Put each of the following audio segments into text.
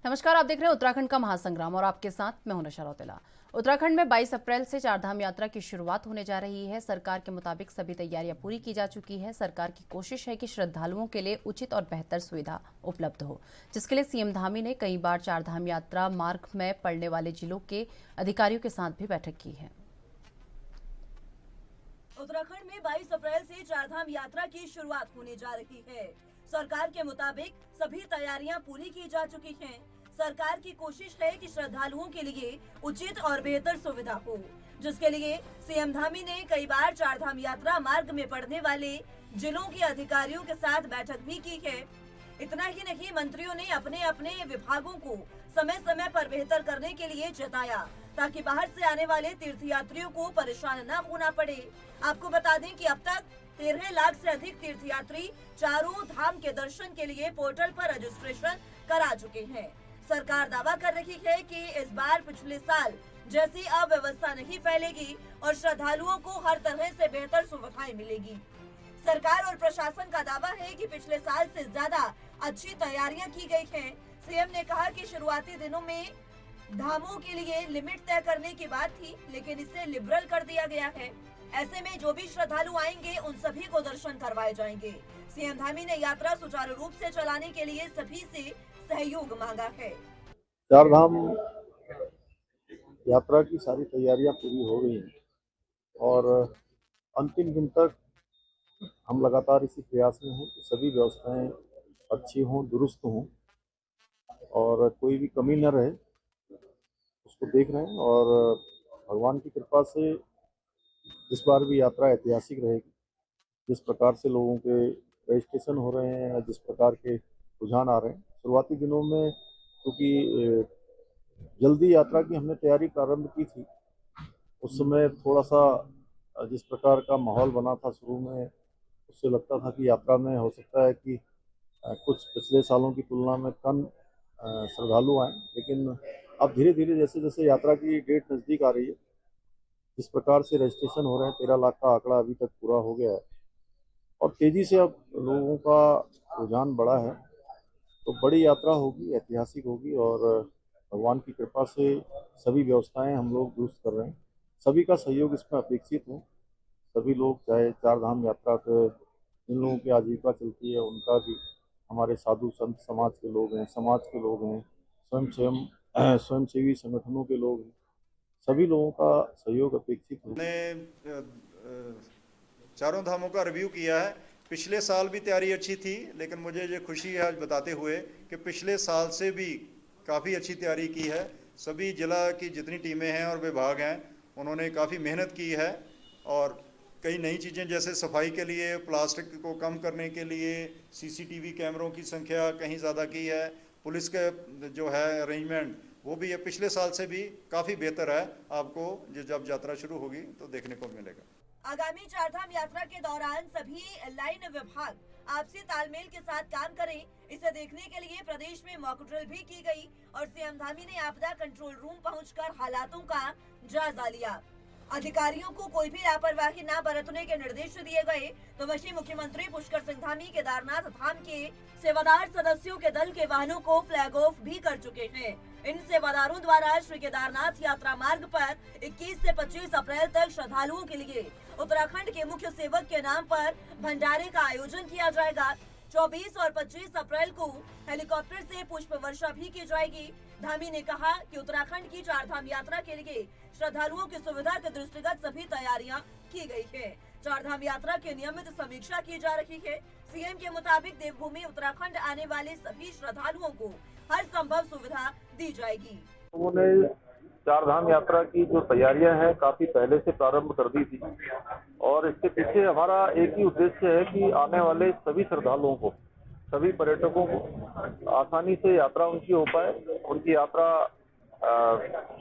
नमस्कार, आप देख रहे हैं उत्तराखंड का महासंग्राम और आपके साथ मैं हूं नशा रौतेला। उत्तराखंड में 22 अप्रैल से चारधाम यात्रा की शुरुआत होने जा रही है। सरकार के मुताबिक सभी तैयारियां पूरी की जा चुकी है। सरकार की कोशिश है कि श्रद्धालुओं के लिए उचित और बेहतर सुविधा उपलब्ध हो, जिसके लिए सीएम धामी ने कई बार चारधाम यात्रा मार्ग में पड़ने वाले जिलों के अधिकारियों के साथ भी बैठक की है। उत्तराखंड में 22 अप्रैल से चारधाम यात्रा की शुरुआत होने जा रही है। सरकार के मुताबिक सभी तैयारियां पूरी की जा चुकी हैं। सरकार की कोशिश है कि श्रद्धालुओं के लिए उचित और बेहतर सुविधा हो, जिसके लिए सीएम धामी ने कई बार चारधाम यात्रा मार्ग में पड़ने वाले जिलों के अधिकारियों के साथ बैठक भी की है। इतना ही नहीं, मंत्रियों ने अपने अपने विभागों को समय समय पर बेहतर करने के लिए जताया, ताकि बाहर से आने वाले तीर्थयात्रियों को परेशान न होना पड़े। आपको बता दें कि अब तक 13 लाख से अधिक तीर्थयात्री चारों धाम के दर्शन के लिए पोर्टल पर रजिस्ट्रेशन करा चुके हैं। सरकार दावा कर रही है कि इस बार पिछले साल जैसी अव्यवस्था नहीं फैलेगी और श्रद्धालुओं को हर तरह से बेहतर सुविधाएं मिलेगी। सरकार और प्रशासन का दावा है कि पिछले साल से ज्यादा अच्छी तैयारियां की गई हैं। सीएम ने कहा कि शुरुआती दिनों में धामों के लिए लिमिट तय करने की बात थी, लेकिन इसे लिबरल कर दिया गया है। ऐसे में जो भी श्रद्धालु आएंगे उन सभी को दर्शन करवाए जाएंगे। सीएम धामी ने यात्रा सुचारू रूप से चलाने के लिए सभी से सहयोग मांगा है। चारधाम यात्रा की सारी तैयारियां पूरी हो गई हैं और अंतिम दिन तक हम लगातार इसी प्रयास में हैं कि सभी व्यवस्थाएं अच्छी हों, दुरुस्त हों और कोई भी कमी न रहे, उसको देख रहे हैं। और भगवान की कृपा से इस बार भी यात्रा ऐतिहासिक रहेगी। जिस प्रकार से लोगों के रजिस्ट्रेशन हो रहे हैं, जिस प्रकार के रुझान आ रहे हैं, शुरुआती दिनों में क्योंकि जल्दी यात्रा की हमने तैयारी प्रारंभ की थी, उस समय थोड़ा सा जिस प्रकार का माहौल बना था शुरू में, उससे लगता था कि यात्रा में हो सकता है कि कुछ पिछले सालों की तुलना में कम श्रद्धालु आए। लेकिन अब धीरे धीरे जैसे जैसे यात्रा की डेट नज़दीक आ रही है, जिस प्रकार से रजिस्ट्रेशन हो रहे हैं, 13 लाख का आंकड़ा अभी तक पूरा हो गया है और तेज़ी से अब लोगों का रुझान बढ़ा है, तो बड़ी यात्रा होगी, ऐतिहासिक होगी और भगवान की कृपा से सभी व्यवस्थाएं हम लोग दुरुस्त कर रहे हैं। सभी का सहयोग इसमें अपेक्षित है। सभी लोग, चाहे चारधाम यात्रा के जिन लोगों की आजीविका चलती है उनका भी, हमारे साधु संत समाज के लोग हैं, समाज के लोग हैं, स्वयंसेवी संगठनों के लोग हैं, सभी लोगों का सहयोग अपेक्षित है। ने चारों धामों का रिव्यू किया है। पिछले साल भी तैयारी अच्छी थी, लेकिन मुझे ये खुशी है आज बताते हुए कि पिछले साल से भी काफ़ी अच्छी तैयारी की है। सभी जिला की जितनी टीमें हैं और विभाग हैं, उन्होंने काफ़ी मेहनत की है और कई नई चीज़ें जैसे सफाई के लिए, प्लास्टिक को कम करने के लिए सीसीटीवी कैमरों की संख्या कहीं ज़्यादा की है। पुलिस के जो है अरेंजमेंट वो भी है पिछले साल से भी काफ़ी बेहतर है। आपको जब यात्रा शुरू होगी तो देखने को मिलेगा। आगामी चारधाम यात्रा के दौरान सभी लाइन विभाग आपसी तालमेल के साथ काम करें, इसे देखने के लिए प्रदेश में मॉक ड्रिल भी की गई और सीएम धामी ने आपदा कंट्रोल रूम पहुंचकर हालातों का जायजा लिया। अधिकारियों को कोई भी लापरवाही न बरतने के निर्देश दिए गए। तो वहीं मुख्यमंत्री पुष्कर सिंह धामी केदारनाथ धाम के सेवादार सदस्यों के दल के वाहनों को फ्लैग ऑफ भी कर चुके हैं। इन सेवादारों द्वारा श्री केदारनाथ यात्रा मार्ग पर 21 से 25 अप्रैल तक श्रद्धालुओं के लिए उत्तराखंड के मुख्य सेवक के नाम पर भंडारे का आयोजन किया जाएगा। 24 और 25 अप्रैल को हेलीकॉप्टर से पुष्प वर्षा भी की जाएगी। धामी ने कहा कि उत्तराखंड की चारधाम यात्रा के लिए श्रद्धालुओं की सुविधा के दृष्टिगत सभी तैयारियां की गई है। चारधाम यात्रा की नियमित समीक्षा की जा रही है। सीएम के मुताबिक देवभूमि उत्तराखंड आने वाले सभी श्रद्धालुओं को हर संभव सुविधा दी जाएगी। उन्होंने चारधाम यात्रा की जो तैयारियां हैं काफी पहले से प्रारंभ कर दी थी और इसके पीछे हमारा एक ही उद्देश्य है कि आने वाले सभी श्रद्धालुओं को, सभी पर्यटकों को आसानी से यात्रा उनकी हो पाए, उनकी यात्रा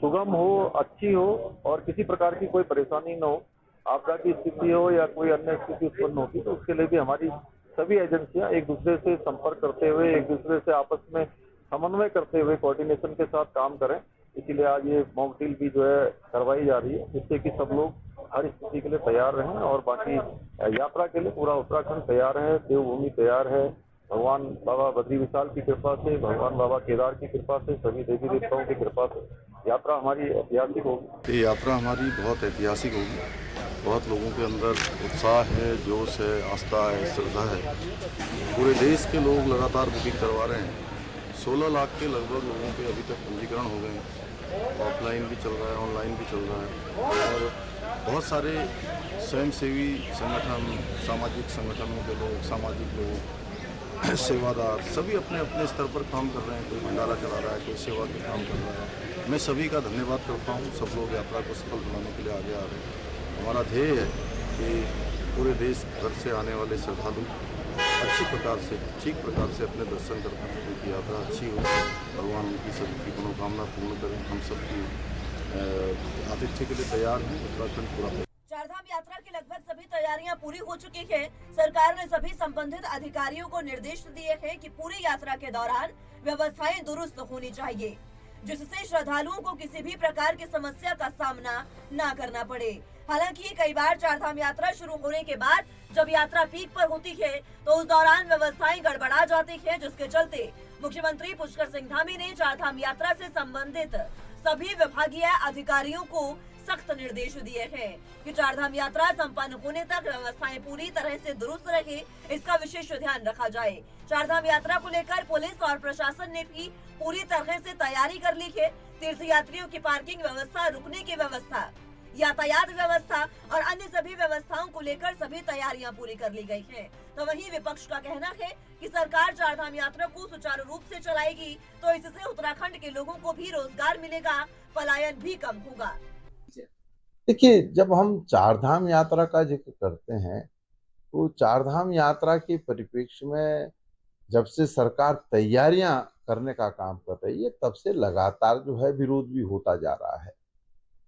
सुगम हो, अच्छी हो और किसी प्रकार की कोई परेशानी न हो। आपदा की स्थिति हो या कोई अन्य स्थिति उत्पन्न होती तो उसके लिए भी हमारी सभी एजेंसियां एक दूसरे से संपर्क करते हुए, एक दूसरे से आपस में समन्वय करते हुए कोऑर्डिनेशन के साथ काम करें। इसीलिए आज ये मॉक ड्रिल भी जो है करवाई जा रही है, जिससे कि सब लोग हर स्थिति के लिए तैयार रहें और बाकी यात्रा के लिए पूरा उत्तराखंड तैयार है, देवभूमि तैयार है, भगवान बाबा बद्री विशाल की कृपा से, भगवान बाबा केदार की कृपा से, सभी देवी देवताओं की कृपा से यात्रा हमारी ऐतिहासिक होगी। ये यात्रा हमारी बहुत ऐतिहासिक होगी। बहुत लोगों के अंदर उत्साह है, जोश है, आस्था है, श्रद्धा है। पूरे देश के लोग लगातार बुकिंग करवा रहे हैं। 16 लाख के लगभग लोगों के अभी तक पंजीकरण हो गए हैं। ऑफलाइन भी चल रहा है, ऑनलाइन भी चल रहा है और बहुत सारे स्वयंसेवी संगठन, सामाजिक संगठनों के लोग, सामाजिक लोग, सेवादार सभी अपने अपने स्तर पर काम कर रहे हैं। कोई भंडारा चला रहा है, कोई सेवा के काम कर रहा है। मैं सभी का धन्यवाद करता हूँ। सब लोग यात्रा को सफल बनाने के लिए आगे आ रहे हैं। हमारा ध्येय है कि पूरे देश भर से आने वाले श्रद्धालु अच्छी प्रकार से, ठीक प्रकार से अपने दर्शन कर पाएँ, उनकी यात्रा अच्छी हो, भगवान उनकी सबकी मनोकामना पूर्ण करें। हम सबकी आतिथ्य के लिए तैयार हैं। उत्तराखंड पूरा चारधाम यात्रा की लगभग सभी तैयारियां पूरी हो चुकी हैं। सरकार ने सभी संबंधित अधिकारियों को निर्देश दिए हैं कि पूरी यात्रा के दौरान व्यवस्थाएं दुरुस्त होनी चाहिए, जिससे श्रद्धालुओं को किसी भी प्रकार की समस्या का सामना न करना पड़े। हालांकि कई बार चारधाम यात्रा शुरू होने के बाद जब यात्रा पीक पर होती है तो उस दौरान व्यवस्थाएं गड़बड़ा जाती है, जिसके चलते मुख्यमंत्री पुष्कर सिंह धामी ने चारधाम यात्रा से संबंधित सभी विभागीय अधिकारियों को सख्त निर्देश दिए हैं कि चारधाम यात्रा संपन्न होने तक व्यवस्थाएं पूरी तरह से दुरुस्त रहे, इसका विशेष ध्यान रखा जाए। चारधाम यात्रा को लेकर पुलिस और प्रशासन ने भी पूरी तरह से तैयारी कर ली है। तीर्थयात्रियों की पार्किंग व्यवस्था, रुकने की व्यवस्था, यातायात व्यवस्था और अन्य सभी व्यवस्थाओं को लेकर सभी तैयारियां पूरी कर ली गई हैं। तो वहीं विपक्ष का कहना है कि सरकार चारधाम यात्रा को सुचारू रूप से चलाएगी तो इससे उत्तराखंड के लोगों को भी रोजगार मिलेगा, पलायन भी कम होगा। देखिए, जब हम चारधाम यात्रा का जिक्र करते हैं तो चारधाम यात्रा के परिप्रेक्ष्य में जब से सरकार तैयारियां करने का काम कर रही है तब से लगातार जो है विरोध भी होता जा रहा है।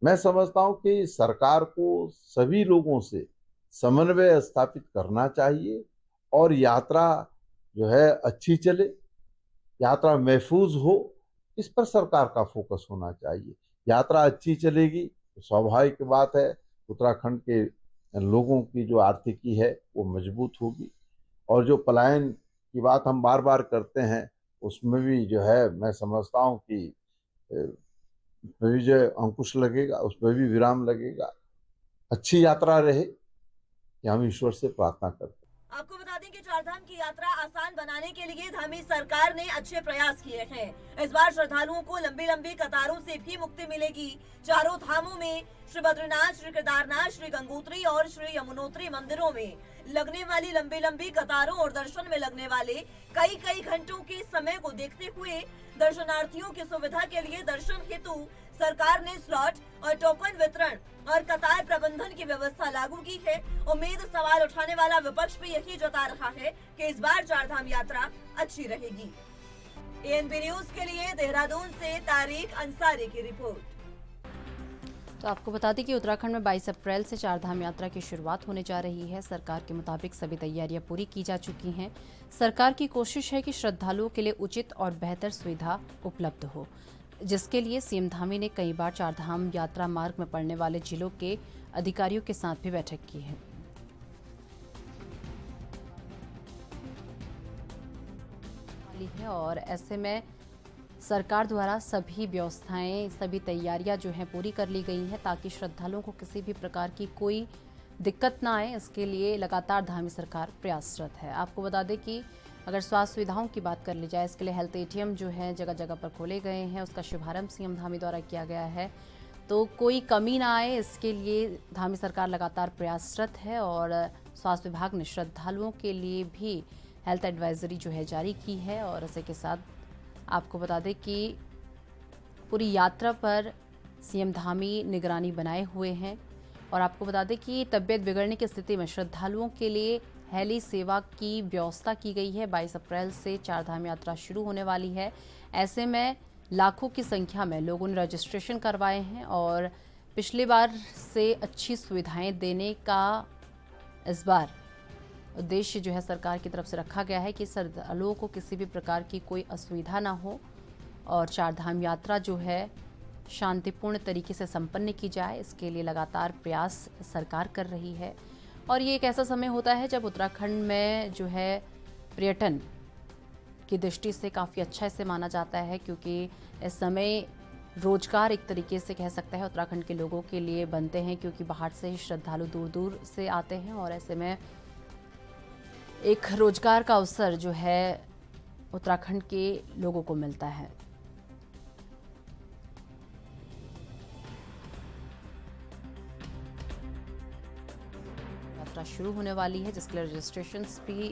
मैं समझता हूं कि सरकार को सभी लोगों से समन्वय स्थापित करना चाहिए और यात्रा जो है अच्छी चले, यात्रा महफूज हो, इस पर सरकार का फोकस होना चाहिए। यात्रा अच्छी चलेगी तो स्वाभाविक बात है उत्तराखंड के लोगों की जो आर्थिकी है वो मजबूत होगी और जो पलायन की बात हम बार बार करते हैं उसमें भी जो है मैं समझता हूँ कि उसमें भी जो अंकुश लगेगा, उसमें भी विराम लगेगा। अच्छी यात्रा रहे कि हम ईश्वर से प्रार्थना करते हैं। आपको बता दें कि चारधाम की यात्रा आसान बनाने के लिए धामी सरकार ने अच्छे प्रयास किए हैं। इस बार श्रद्धालुओं को लंबी लंबी कतारों से भी मुक्ति मिलेगी। चारों धामों में श्री बद्रीनाथ, श्री केदारनाथ, श्री गंगोत्री और श्री यमुनोत्री मंदिरों में लगने वाली लंबी लंबी कतारों और दर्शन में लगने वाले कई घंटों के समय को देखते हुए दर्शनार्थियों की सुविधा के लिए दर्शन हेतु सरकार ने स्लॉट और टोकन वितरण और कतार प्रबंधन की व्यवस्था लागू की है। उम्मीद सवाल उठाने वाला विपक्ष भी यही जता रहा है कि इस बार चारधाम यात्रा अच्छी रहेगी। एएनबी न्यूज के लिए देहरादून से तारिक अंसारी की रिपोर्ट। तो आपको बता दें कि उत्तराखंड में 22 अप्रैल से चारधाम यात्रा की शुरुआत होने जा रही है। सरकार के मुताबिक सभी तैयारियां पूरी की जा चुकी हैं। सरकार की कोशिश है कि श्रद्धालुओं के लिए उचित और बेहतर सुविधा उपलब्ध हो, जिसके लिए सीएम धामी ने कई बार चारधाम यात्रा मार्ग में पड़ने वाले जिलों के अधिकारियों के साथ भी बैठक की है। और ऐसे में सरकार द्वारा सभी व्यवस्थाएं, सभी तैयारियां जो हैं पूरी कर ली गई हैं ताकि श्रद्धालुओं को किसी भी प्रकार की कोई दिक्कत ना आए। इसके लिए लगातार धामी सरकार प्रयासरत है। आपको बता दें कि अगर स्वास्थ्य सुविधाओं की बात कर ली जाए, इसके लिए हेल्थ एटीएम जो है जगह जगह पर खोले गए हैं, उसका शुभारंभ सीएम धामी द्वारा किया गया है। तो कोई कमी ना आए इसके लिए धामी सरकार लगातार प्रयासरत है और स्वास्थ्य विभाग ने श्रद्धालुओं के लिए भी हेल्थ एडवाइजरी जो है जारी की है। और इसी के साथ आपको बता दें कि पूरी यात्रा पर सीएम धामी निगरानी बनाए हुए हैं। और आपको बता दें कि तबीयत बिगड़ने की स्थिति में श्रद्धालुओं के लिए हेली सेवा की व्यवस्था की गई है। 22 अप्रैल से चारधाम यात्रा शुरू होने वाली है। ऐसे में लाखों की संख्या में लोगों ने रजिस्ट्रेशन करवाए हैं और पिछली बार से अच्छी सुविधाएं देने का इस बार उद्देश्य जो है सरकार की तरफ से रखा गया है कि श्रद्धालुओं को किसी भी प्रकार की कोई असुविधा ना हो और चारधाम यात्रा जो है शांतिपूर्ण तरीके से संपन्न की जाए। इसके लिए लगातार प्रयास सरकार कर रही है। और ये एक ऐसा समय होता है जब उत्तराखंड में जो है पर्यटन की दृष्टि से काफ़ी अच्छा इसे माना जाता है, क्योंकि इस समय रोजगार एक तरीके से कह सकते हैं उत्तराखंड के लोगों के लिए बनते हैं, क्योंकि बाहर से ही श्रद्धालु दूर दूर से आते हैं और ऐसे में एक रोजगार का अवसर जो है उत्तराखंड के लोगों को मिलता है। यात्रा शुरू होने वाली है, जिसके लिए रजिस्ट्रेशंस भी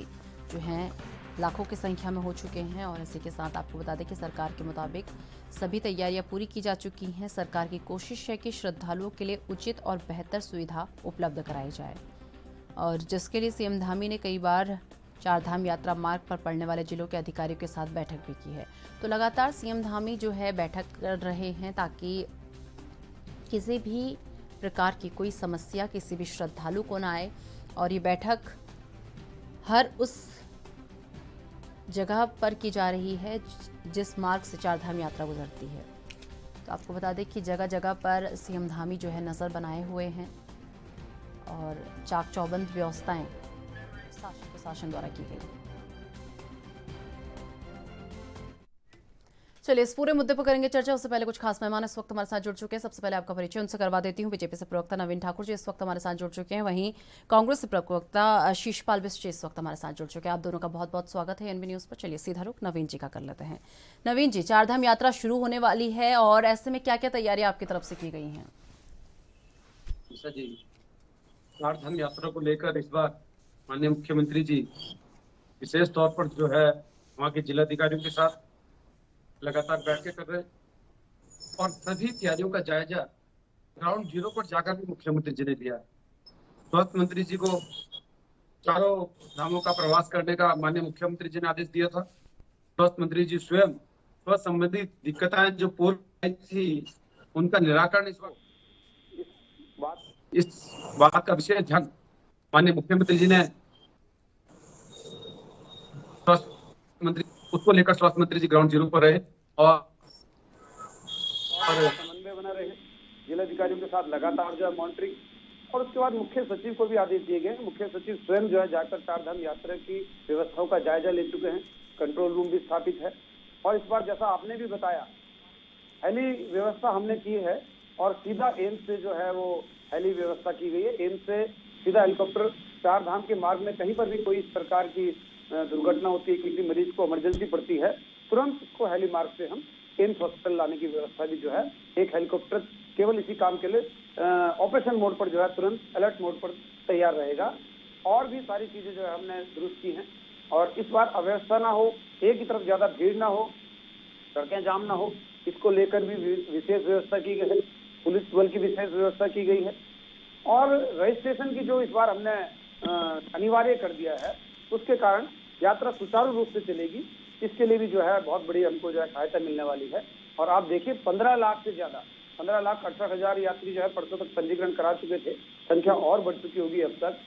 जो हैं लाखों की संख्या में हो चुके हैं और इसी के साथ आपको बता दें कि सरकार के मुताबिक सभी तैयारियां पूरी की जा चुकी हैं। सरकार की कोशिश है कि श्रद्धालुओं के लिए उचित और बेहतर सुविधा उपलब्ध कराई जाए और जिसके लिए सीएम धामी ने कई बार चारधाम यात्रा मार्ग पर पड़ने वाले जिलों के अधिकारियों के साथ बैठक भी की है। तो लगातार सीएम धामी जो है बैठक कर रहे हैं ताकि किसी भी प्रकार की कोई समस्या किसी भी श्रद्धालु को ना आए और ये बैठक हर उस जगह पर की जा रही है जिस मार्ग से चारधाम यात्रा गुजरती है। तो आपको बता दें कि जगह जगह पर सीएम धामी जो है नज़र बनाए हुए हैं और चाक चौबंद व्यवस्थाएं प्रशासन द्वारा की गई। चलिए इस पूरे मुद्दे पर करेंगे चर्चा। उससे पहले कुछ खास मेहमान इस वक्त हमारे साथ जुड़ चुके हैं। सबसे पहले आपका परिचय उनसे करवा देती हूँ। बीजेपी से प्रवक्ता नवीन ठाकुर जी इस वक्त हमारे साथ जुड़ चुके हैं, वहीं कांग्रेस से प्रवक्ता शीशपाल बिष्ट जी इस वक्त हमारे साथ जुड़ चुके हैं। आप दोनों का बहुत बहुत स्वागत है एनबी न्यूज़ पर। चलिए सीधा रुख नवीन जी का कर लेते हैं। नवीन जी, चारधाम यात्रा शुरू होने वाली है और ऐसे में क्या क्या तैयारियां आपकी तरफ से की गई हैं? जी, चारधाम यात्रा को लेकर इस बार माननीय मुख्यमंत्री जी विशेष तौर पर जो है वहाँ के जिलाधिकारियों के साथ लगातार बैठकें कर रहे हैं और सभी तैयारियों का जायजा ग्राउंड जीरो पर जाकर भी मुख्यमंत्री जी ने लिया है। स्वास्थ्य मंत्री जी को चारों धामों का प्रवास करने का माननीय मुख्यमंत्री जी ने आदेश दिया था। स्वास्थ्य मंत्री जी स्वयं स्वास्थ्य संबंधी दिक्कतें जो पूर्व थी उनका निराकरण इस बात का विशेष ध्यान माननीय मुख्यमंत्री जी ने स्वास्थ्य मंत्री उसको लेकर स्वास्थ्य मंत्री जी ग्राउंड जीरो पर रहे और समन्वय बना रहे, जिलाधिकारियों के साथ लगातार जो है मॉनिटरिंग और उसके बाद मुख्य सचिव को भी आदेश दिए गए। मुख्य सचिव स्वयं जो है जाकर चारधाम यात्रा की व्यवस्थाओं का जायजा ले चुके हैं। कंट्रोल रूम भी स्थापित है और इस बार जैसा आपने भी बताया हेली व्यवस्था हमने की है और सीधा एम्स से जो है वो हेली व्यवस्था की गई है। एम्स से सीधा हेलीकॉप्टर चारधाम के मार्ग में कहीं पर भी कोई इस प्रकार की दुर्घटना होती है, किसी मरीज को इमरजेंसी पड़ती है, तुरंत उसको हेली मार्ग से हम एम्स हॉस्पिटल लाने की व्यवस्था भी जो है एक हेलीकॉप्टर केवल इसी काम के लिए ऑपरेशन मोड पर जो है तुरंत अलर्ट मोड पर तैयार रहेगा। और भी सारी चीजें जो है हमने दुरुस्त की हैं और इस बार अव्यवस्था ना हो, एक की तरफ ज्यादा भीड़ ना हो, सड़कें जाम ना हो, इसको लेकर भी विशेष व्यवस्था की गई है। पुलिस बल की विशेष व्यवस्था की गई है और रजिस्ट्रेशन की जो इस बार हमने अनिवार्य कर दिया है उसके कारण यात्रा सुचारू रूप से चलेगी। इसके लिए भी जो है बहुत बड़ी हमको जो है सहायता मिलने वाली है। और आप देखिए 15 लाख से ज्यादा 15,68,000 यात्री जो है परसों तक पंजीकरण करा चुके थे। संख्या और बढ़ चुकी होगी। अब तक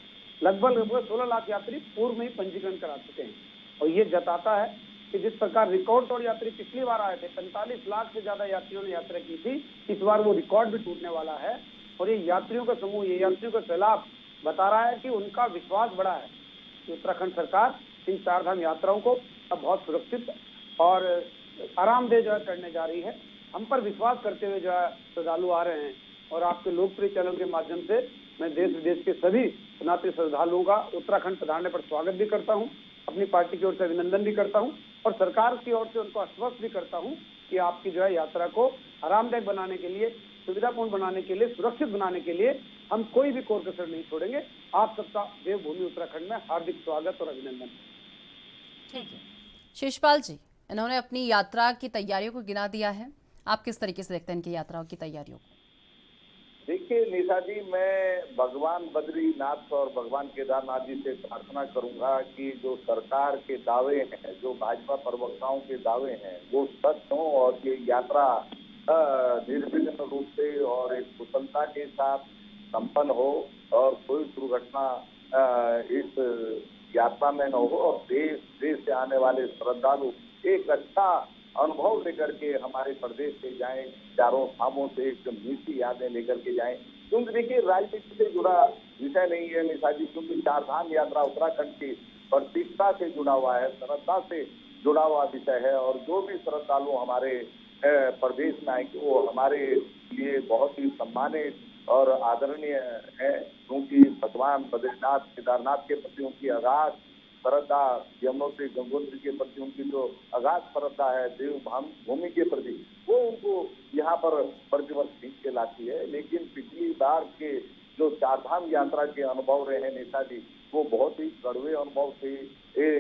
लगभग 16 लाख यात्री पूर्व में ही पंजीकरण करा चुके हैं और ये जताता है कि जिस प्रकार रिकॉर्ड तोड़ यात्री पिछली बार आए थे, 45 लाख से ज्यादा यात्रियों ने यात्रा की थी, इस बार वो रिकॉर्ड भी टूटने वाला है। और ये यात्रियों का समूह, ये यात्रियों का सैलाब बता रहा है कि उनका विश्वास बढ़ा है कि उत्तराखंड सरकार इन चारधाम यात्राओं को अब बहुत सुरक्षित और आरामदेह जो है करने जा रही है। हम पर विश्वास करते हुए जो है श्रद्धालु आ रहे हैं और आपके लोकप्रिय चैनल के माध्यम से मैं देश विदेश के सभी सनातनी श्रद्धालुओं का उत्तराखंड पधारने पर स्वागत भी करता हूं, अपनी पार्टी की ओर से अभिनंदन भी करता हूं और सरकार की ओर से उनको आश्वस्त भी करता हूं कि आपकी जो है यात्रा को आरामदायक बनाने के लिए, सुविधापूर्ण बनाने के लिए, सुरक्षित बनाने के लिए हम कोई भी कोर कसर नहीं छोड़ेंगे। आप सबका देवभूमि उत्तराखंड में हार्दिक स्वागत और अभिनंदन। ठीक है शीशपाल जी, इन्होंने अपनी यात्रा की तैयारियों को गिना दिया है, आप किस तरीके से देखते हैं इनकी यात्राओं की तैयारियों को? देखिए निशा जी, मैं भगवान बद्रीनाथ और भगवान केदारनाथ जी से प्रार्थना करूंगा कि जो सरकार के दावे हैं, जो भाजपा प्रवक्ताओं के दावे हैं, वो सच हों और ये यात्रा निर्विघ्न रूप से और एक कुशलता के साथ संपन्न हो और कोई दुर्घटना इस यात्रा में न हो और देश से आने वाले श्रद्धालु एक अच्छा अनुभव लेकर के हमारे प्रदेश से जाएं, चारों धामों से एक मीठी यादें लेकर के जाएं। क्योंकि देखिए राजनीति से जुड़ा विषय नहीं है निशा जी, क्योंकि चारधाम यात्रा उत्तराखंड की प्रतिष्ठा से जुड़ा हुआ है, श्रद्धा से जुड़ा हुआ विषय है और जो भी श्रद्धालु हमारे प्रदेश में आएंगे वो हमारे लिए बहुत ही सम्मानित और आदरणीय है, क्योंकि भगवान बद्रीनाथ केदारनाथ के प्रति उनकी अगाध श्रद्धा, यमुनोत्री गंगोत्री के प्रति उनकी जो अगाध श्रद्धा है, देव भूमि के प्रति, वो उनको यहाँ पर प्रतिवर्ष खींच के लाती है। लेकिन पिछली बार के जो चारधाम यात्रा के अनुभव रहे हैं नेताजी, वो बहुत ही कड़वे अनुभव थे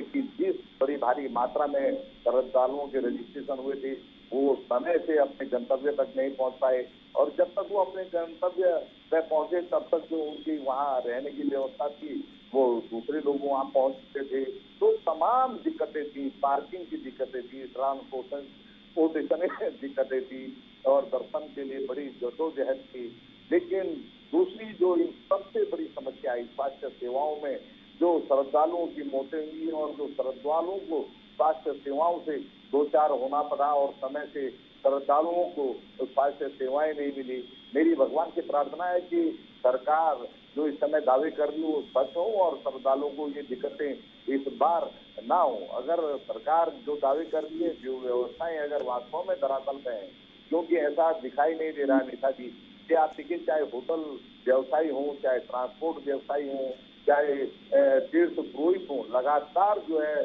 कि जिस बड़ी भारी मात्रा में श्रद्धालुओं के रजिस्ट्रेशन हुए थे वो समय से अपने गंतव्य तक नहीं पहुंच पाए, और जब तक वो अपने गंतव्य तक पहुंचे तब तक जो उनकी वहाँ रहने की व्यवस्था थी वो दूसरे लोग वहाँ पहुंचते थे। तो तमाम दिक्कतें थी, पार्किंग की दिक्कतें थी, ट्रांसपोर्टेशन की दिक्कतें थी और दर्शन के लिए बड़ी जद्दोजहद थी। लेकिन दूसरी जो सबसे बड़ी समस्या आई स्वास्थ्य सेवाओं में, जो श्रद्धालुओं की मौतें हुई और जो श्रद्धालुओं को स्वास्थ्य सेवाओं से दो चार होना पड़ा और समय से श्रद्धालुओं को स्वास्थ्य सेवाएं नहीं मिली। मेरी भगवान से प्रार्थना है कि सरकार जो इस समय दावे कर रही वो सच हो और श्रद्धालुओं को ये दिक्कतें इस बार ना हो। अगर सरकार जो दावे कर रही है, जो व्यवस्थाएं अगर वास्तव में धरातल पे है, क्योंकि ऐसा दिखाई नहीं दे रहा नेताजी कि आप देखिए, चाहे होटल व्यवसायी हो, चाहे ट्रांसपोर्ट व्यवसायी हो, चाहे तीर्थ पुरोहित हो, लगातार जो है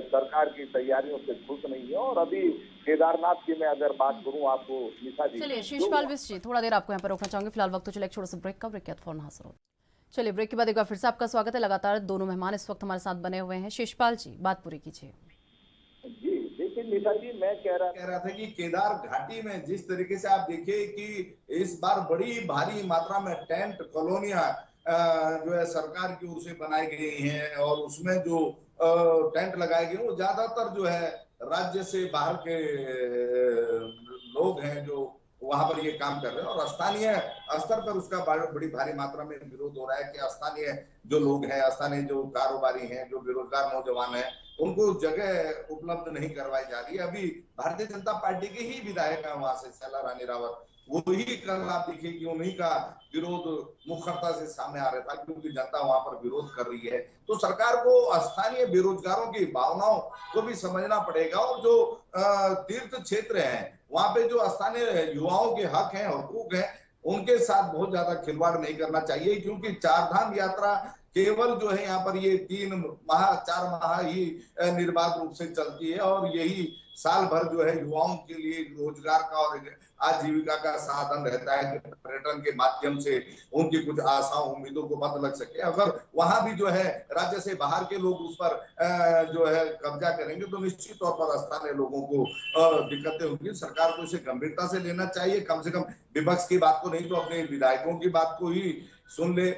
सरकार की तैयारियों से खुश नहीं है। और अभी केदारनाथ की मैं अगर बात करूं आपको निशा जी, चलिए शेषपाल बिष्ट जी, थोड़ा देर आपको यहाँ पर रोकना चाहूंगी, फिलहाल वक्त तो चले एक छोटा सा ब्रेक का, ब्रेक के बाद फौरन हाजिर हो। चलिए ब्रेक के बाद एक बार फिर से आपका स्वागत है। लगातार दोनों मेहमान इस वक्त हमारे साथ बने हुए हैं। शेषपाल जी, बात पूरी कीजिए। जी देखिए निशा जी, मैं कह रहा था कि केदार घाटी में जिस तरीके से आप देखिए कि इस बार बड़ी भारी मात्रा में टेंट कॉलोनियां जो है सरकार की ओर से बनाई गई हैं और उसमें जो टेंट लगाए गए वो ज्यादातर जो है राज्य से बाहर के लोग हैं जो वहां पर ये काम कर रहे हैं और स्थानीय स्तर पर उसका बड़ी भारी मात्रा में विरोध हो रहा है कि स्थानीय जो लोग हैं, स्थानीय जो कारोबारी हैं, जो बेरोजगार नौजवान हैं, उनको जगह उपलब्ध नहीं करवाई जा रही है। अभी भारतीय जनता पार्टी के ही विधायक है वहां से शैला रानी रावत, वही कल आप देखिए कि उन्हीं का विरोध मुखरता से सामने आ रहा था क्योंकि जनता वहां पर विरोध कर रही है। तो सरकार को स्थानीय बेरोजगारों की भावनाओं को भी समझना पड़ेगा और जो तीर्थ क्षेत्र हैं वहां पे जो स्थानीय युवाओं के हक हैं, हुकूक हैं, उनके साथ बहुत ज्यादा खिलवाड़ नहीं करना चाहिए, क्योंकि चारधाम यात्रा केवल जो है यहाँ पर ये 4 माह ही निर्बाध रूप से चलती है और यही साल भर जो है युवाओं के लिए रोजगार का और आजीविका का साधन रहता है कि पर्यटन के माध्यम से उनकी कुछ आशाओं उम्मीदों को मत लग सके। अगर वहां भी जो है राज्य से बाहर के लोग उस पर जो है कब्जा करेंगे तो निश्चित तौर पर स्थानीय लोगों को दिक्कतें होंगी। सरकार को इसे गंभीरता से लेना चाहिए, कम से कम विपक्ष की बात को नहीं तो अपने विधायकों की बात को ही सुन ले।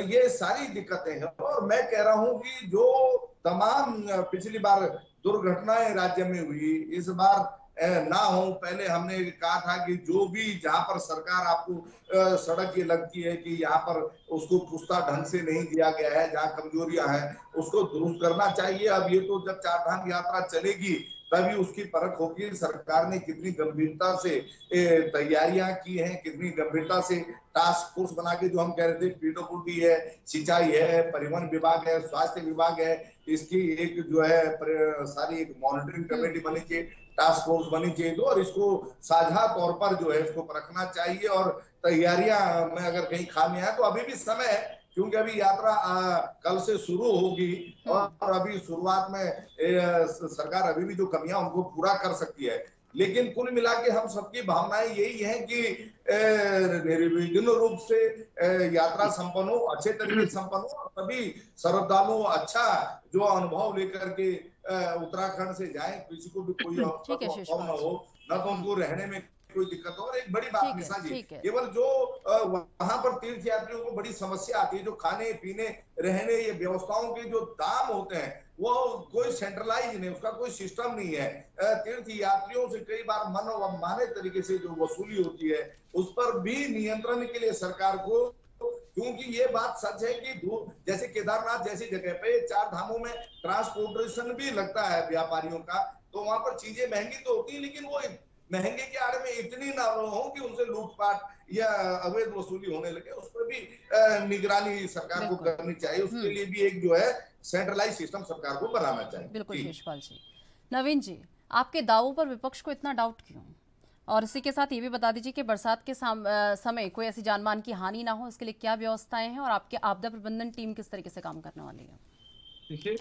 ये सारी दिक्कतें हैं और मैं कह रहा हूं कि जो तमाम पिछली बार दुर्घटनाएं राज्य में हुई इस बार ना हो। पहले हमने कहा था कि जो भी जहां पर सरकार आपको सड़क ये लगती है कि यहाँ पर उसको पुख्ता ढंग से नहीं दिया गया है, जहाँ कमजोरियां हैं उसको दुरुस्त करना चाहिए। अब ये तो जब चारधाम यात्रा चलेगी तभी उसकी परख होगी सरकार ने कितनी गंभीरता से तैयारियां की हैं, कितनी गंभीरता से टास्क फोर्स बना के, जो हम कह रहे थे पीडब्ल्यूडी है, सिंचाई है, परिवहन विभाग है, स्वास्थ्य विभाग है, इसकी एक जो है सारी एक मॉनिटरिंग कमेटी बनी चाहिए, टास्क फोर्स बनी चाहिए और इसको साझा तौर पर जो है इसको परखना चाहिए। और तैयारियां में अगर कहीं खामियां है तो अभी भी समय है, क्योंकि अभी यात्रा कल से शुरू होगी और अभी शुरुआत में सरकार अभी भी जो कमियां उनको पूरा कर सकती है। लेकिन कुल मिला के हम सबकी भावनाएं यही है कि निर्विघ्न रूप से यात्रा संपन्न हो, अच्छे तरीके से संपन्न हो और सभी श्रद्धालु अच्छा जो अनुभव लेकर के उत्तराखंड से जाएं, किसी को भी कोई अनुभव न हो, न तो उनको रहने में कोई दिक्कत हो। और एक बड़ी बात निशा जी, केवल जो वहां पर तीर्थ यात्रियों को बड़ी समस्या आती है, जो खाने पीने रहने ये व्यवस्थाओं के जो दाम होते हैं वो कोई सेंट्रलाइज नहीं, उसका कोई सिस्टम नहीं है। तीर्थ यात्रियों से कई बार मनमाने तरीके से जो वसूली होती है उस पर भी नियंत्रण के लिए सरकार को, क्योंकि ये बात सच है कि जैसे केदारनाथ जैसी जगह पे 4 धामों में ट्रांसपोर्टेशन भी लगता है व्यापारियों का, तो वहां पर चीजें महंगी तो होती है लेकिन वो महंगे के आड़ में इतनी ना हो कि उनसे लूटपाट या अवैध वसूली होने लगे। उस पर भी निगरानी सरकार को करनी चाहिए, उसके लिए भी एक जो है सेंट्रलाइज सिस्टम सरकार को बनाना चाहिए। बिल्कुल शेषपाल जी, नवीन जी, आपके दावों पर विपक्ष को इतना डाउट क्यों? और इसी के साथ ये भी बता दीजिए कि बरसात के समय कोई ऐसी जानमाल की हानि ना हो, इसके लिए क्या व्यवस्थाएं हैं और आपके आपदा प्रबंधन टीम किस तरीके से काम करने वाली है? देखिए,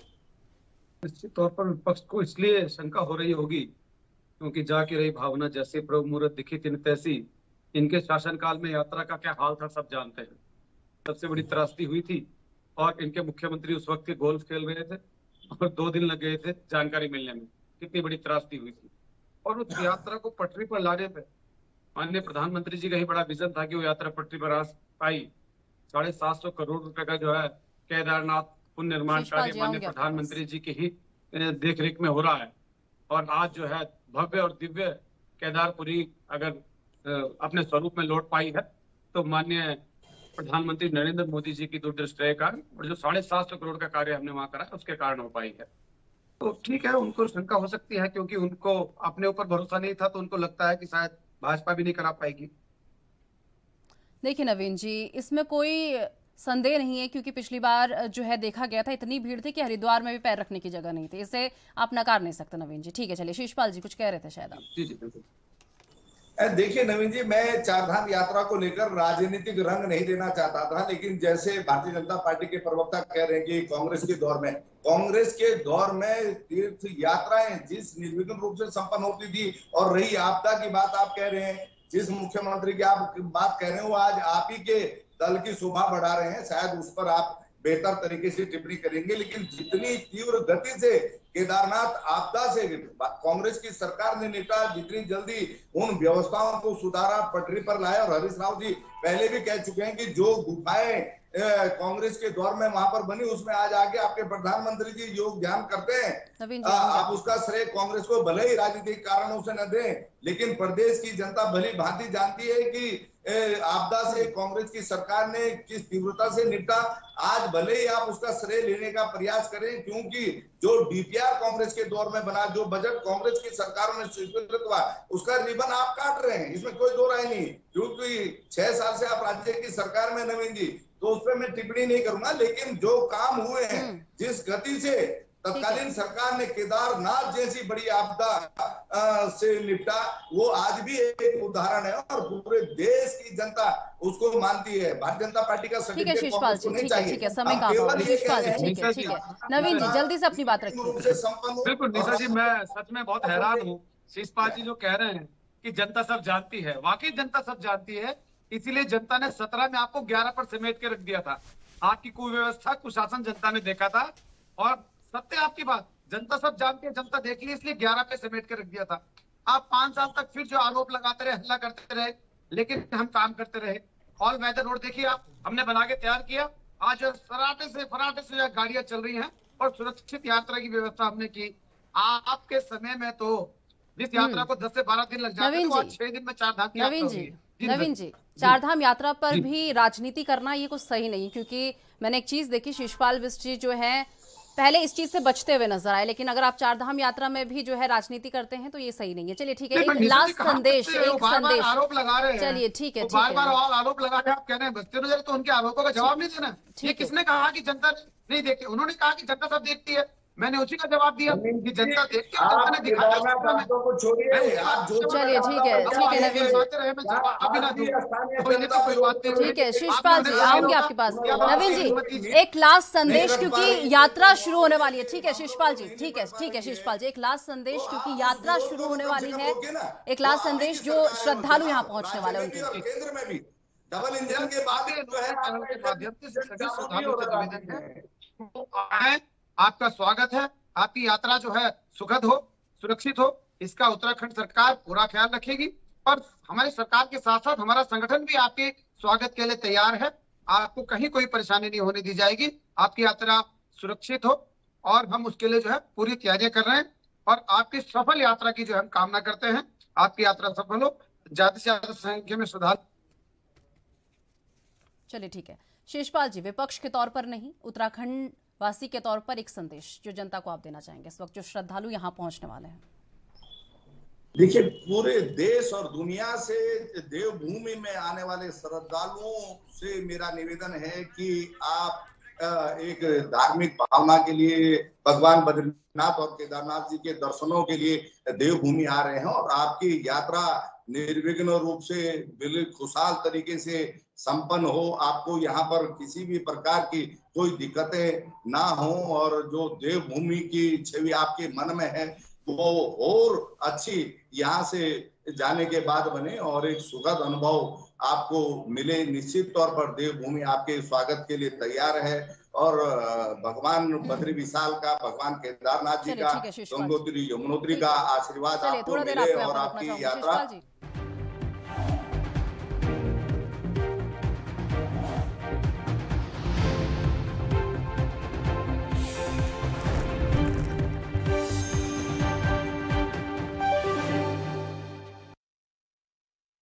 निश्चित तौर पर विपक्ष को इसलिए शंका हो रही होगी क्योंकि जाके रही भावना जैसे प्रभु मुहूर्त दिखी तिन तैसी। इनके शासनकाल में यात्रा का क्या हाल था सब जानते हैं। सबसे बड़ी त्रासदी हुई थी और इनके मुख्यमंत्री उस वक्त गोल्फ खेल रहे थे और 2 दिन लग गए थे जानकारी मिलने में, कितनी बड़ी त्रासदी हुई थी। और उस यात्रा को पटरी पर लाने पे माननीय प्रधानमंत्री जी का ही बड़ा विजन था कि वो यात्रा पटरी पर आ पाई। 750 करोड़ रुपए का जो है केदारनाथ पुनः निर्माण कार्य माननीय प्रधानमंत्री जी की ही देखरेख में हो रहा है। और आज जो है भव्य और दिव्य केदारपुरी अगर अपने स्वरूप में लौट पाई है तो माननीय प्रधानमंत्री नरेंद्र मोदी जी की दूरदृष्टि के कारण और जो 750 करोड़ का कार्य हमने वहां करा उसके कारण हो पाई है। तो ठीक है, उनको शंका हो सकती है क्योंकि उनको अपने ऊपर भरोसा नहीं था, तो उनको लगता है कि शायद भाजपा भी नहीं करा पाएगी। देखिए नवीन जी, इसमें कोई संदेह नहीं है क्योंकि पिछली बार जो है देखा गया था इतनी भीड़ थी कि हरिद्वार में भी पैर रखने की जगह नहीं थी। इसे आप नकार नहीं सकते नवीन जी। ठीक है, चलिए शिषपाल जी कुछ कह रहे थे शायद आप। जी बिल्कुल। देखिए नवीन जी, मैं चारधाम यात्रा को लेकर राजनीतिक रंग नहीं देना चाहता था, लेकिन जैसे भारतीय जनता पार्टी के प्रवक्ता कह रहे हैं कि कांग्रेस के दौर में तीर्थ यात्राएं जिस निर्विघ्न रूप से संपन्न होती थी, और रही आपदा की बात आप कह रहे हैं, जिस मुख्यमंत्री की आप बात कह रहे हैं वो आज आप ही के दल की शोभा बढ़ा रहे हैं, शायद उस पर आप बेहतर तरीके से टिप्पणी करेंगे। लेकिन जितनी तीव्र गति से केदारनाथ आपदा से कांग्रेस की सरकार ने निपटा, जितनी जल्दी उन व्यवस्थाओं को सुधारा, पटरी पर लाया, और हरीश राव जी पहले भी कह चुके हैं कि जो गुफाएं कांग्रेस के दौर में वहां पर बनी उसमें आज आके आपके प्रधानमंत्री जी योगदान करते हैं। आप उसका श्रेय कांग्रेस को भले ही राजनीतिक कारणों से न दें, लेकिन प्रदेश की जनता भली भांति जानती है कि आपदा से कांग्रेस की सरकार ने किस तीव्रता से निपटा। आज भले ही आप उसका श्रेय लेने का प्रयास करें, क्योंकि जो डीपीआर कांग्रेस के दौर में बना, जो बजट कांग्रेस की सरकारों ने स्वीकृत हुआ, उसका रिबन आप काट रहे हैं, इसमें कोई दो राय नहीं। क्योंकि 6 साल से आप राज्य की सरकार में नवीन जी, तो उस पर मैं टिप्पणी नहीं करूंगा, लेकिन जो काम हुए हैं, जिस गति से तत्कालीन सरकार ने केदारनाथ जैसी बड़ी आपदा से निपटा, वो आज भी एक उदाहरण है और पूरे देश की जनता उसको मानती है। भारतीय जनता पार्टी का सर्टिफिकेट कांग्रेस को नहीं चाहिए। ठीक है, समय का अभाव है। ठीक है नवीन जी, जल्दी से अपनी बात रखिए। बिल्कुल निशा जी, मैं सच में बहुत हैरान हूँ। शिषपाल जी जो कह रहे हैं कि जनता सब जानती है, वाकई जनता सब जानती है, इसीलिए जनता ने 17 में आपको 11 पर समेट के रख दिया था। आपकी कुव्यवस्था कुशासन जनता ने देखा था, और सत्य आपकी बात, जनता सब जानती है, जनता देख ली, इसलिए 11 पे समेट के रख दिया था। आप 5 साल तक फिर जो आरोप लगाते रहे, हल्ला करते रहे, लेकिन हम काम करते रहे। ऑल वेदर रोड देखिए आप, हमने बना के तैयार किया। आज फराटे से गाड़ियां चल रही हैं और सुरक्षित यात्रा की व्यवस्था हमने की। आपके समय में तो जिस यात्रा को 10 से 12 दिन लग जाते थे, 6 दिन में 4 धाम की यात्रा होगी। नवीन जी, 4 धाम यात्रा पर भी राजनीति करना ये कुछ सही नहीं, क्योंकि मैंने एक चीज देखी, शिषपाल बिष्ट जी जो है पहले इस चीज से बचते हुए नजर आए, लेकिन अगर आप 4 धाम यात्रा में भी जो है राजनीति करते हैं तो ये सही नहीं है। चलिए ठीक है, एक लास्ट संदेश, आरोप लगा रहे हैं। चलिए ठीक है, बार-बार आरोप लगा रहे हैं, आप कह रहे हैं बचते नजर, तो उनके आरोपों का जवाब नहीं देना। ये किसने कहा कि जनता नहीं देखती? उन्होंने कहा कि जनता सब देखती है, मैंने उसी का जवाब दिया कि जनता देखती है, जनता ने दिखाया। चलिए ठीक है नवीन जी, ठीक है शिषपाल जी आऊंगी आपके पास। नवीन जी, एक लास्ट संदेश, क्योंकि यात्रा शुरू होने वाली है। ठीक है शिषपाल जी, ठीक है शिषपाल जी, एक लास्ट संदेश, क्योंकि यात्रा शुरू होने वाली है, एक लास्ट संदेश जो श्रद्धालु यहाँ पहुंचने वाले हैं उनके केंद्र में भी डबल इंजन के बाद जो है माध्यम से सभी श्रद्धालुओं से निवेदन है, आपका स्वागत है। आपकी यात्रा जो है सुखद हो, सुरक्षित हो, इसका उत्तराखंड सरकार पूरा ख्याल रखेगी। और हमारी सरकार के साथ साथ हमारा संगठन भी आपके स्वागत के लिए तैयार है। आपको कहीं कोई परेशानी नहीं होने दी जाएगी। आपकी यात्रा सुरक्षित हो, और हम उसके लिए जो है पूरी तैयारियां कर रहे हैं, और आपकी सफल यात्रा की जो हम कामना करते हैं। आपकी यात्रा सफल हो, ज्यादा से ज्यादा संख्या में सुधार। चलिए ठीक है शिषपाल जी, विपक्ष के तौर पर नहीं, उत्तराखंड वासी के तौर पर एक संदेश जो जनता को आप देना चाहेंगे इस वक्त जो श्रद्धालु यहाँ पहुंचने वाले हैं। देखिए, पूरे देश और दुनिया से देवभूमि में आने वाले श्रद्धालुओं से मेरा निवेदन है कि आप एक धार्मिक भावना के लिए भगवान बद्रीनाथ और केदारनाथ जी के दर्शनों के लिए देवभूमि आ रहे हैं और आपकी यात्रा निर्विघ्न रूप से बिल्कुल खुशहाल तरीके से संपन्न हो, आपको यहाँ पर किसी भी प्रकार की कोई दिक्कतें ना हो और जो देवभूमि की छवि आपके मन में है वो और अच्छी यहाँ से जाने के बाद बने और एक सुखद अनुभव आपको मिले। निश्चित तौर पर देवभूमि आपके स्वागत के लिए तैयार है और भगवान बद्री विशाल का, भगवान केदारनाथ जी का, गंगोत्री यमुनोत्री का आशीर्वाद आपको मिले और आपकी यात्रा